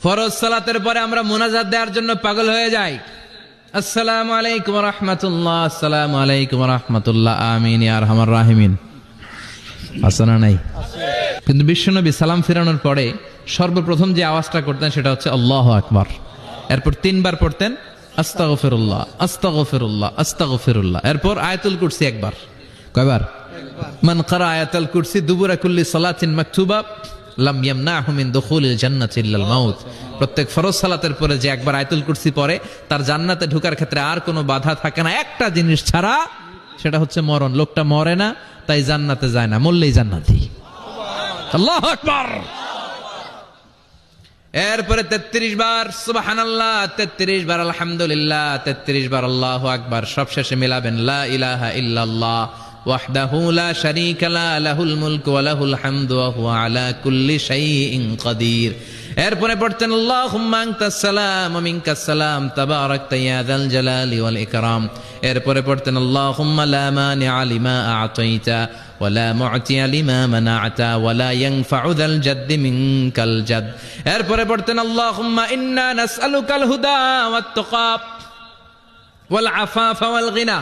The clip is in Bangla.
ফরজ সালাতের পরে আমরা মুনাজাত দেওয়ার জন্য পাগল হয়ে যাই। আসসালামু আলাইকুম ওয়া রাহমাতুল্লাহ, আসসালামু আলাইকুম ওয়া রাহমাতুল্লাহ, আমিন ইয়া আরহামার রাহিমিন। আছে না নাই? কিন্তু বিশ্বনবী সালাম ফিরানোর পরে সর্বপ্রথম যে আওয়াজটা করতেন সেটা হচ্ছে আল্লাহু আকবার। এরপর 3 বার পড়তেন আস্তাগফিরুল্লাহ, আস্তাগফিরুল্লাহ, আস্তাগফিরুল্লাহ। এরপর আয়াতুল কুরসি একবার। কয়বার? মান ক্বারা আয়াতুল কুরসি দুবুরা কুল্লি সালাতিন মাকতুবা লাম ইয়ামনাহু মিন দুখুলিল জান্নাতি ইল্লাল মাউত। প্রত্যেক ফরজ সালাতের পরে যে একবার আয়াতুল কুরসি পড়ে তার জান্নাতে ঢোকার ক্ষেত্রে আর কোনো বাধা থাকে না, একটা জিনিস ছাড়া, সেটা হচ্ছে মরণ। লোকটা মরে না তাই জান্নাতে যায় না, মরলেই জান্নাতি। আল্লাহু আকবার। এরপরে 33 বার সুবহানাল্লাহ, 33 বার আলহামদুলিল্লাহ, 33 বার আল্লাহু আকবার। সবশেষে মিলাবেন লা ইলাহা ইল্লাল্লাহ ওয়াহদাহু লা শারীকা লা লাহুল মুলকু ওয়া লাহুল হামদু ওয়া হুয়া আলা কুল্লি শাইইন কাদির। এরপরে পড়তেন আল্লাহুম্মা আনতাস সালাম ওয়া মিনকাস সালাম তাবারাকতা ইয়া যাল জালালি ওয়াল ইকরাম। এরপরে পড়তেন আল্লাহুম্মা লা মানিআ লিমা আ'তাইতা ওয়া লা মু'তিয়া লিমা মানা'তা ওয়া লা ইয়ানফা'ু যাল জাদ্দি মিনকাল জাদ। এরপরে পড়তেন আল্লাহুম্মা ইন্না নাসআলুকাল হুদা ওয়াত তাকা ওয়াল আফাফা ওয়াল গিনা।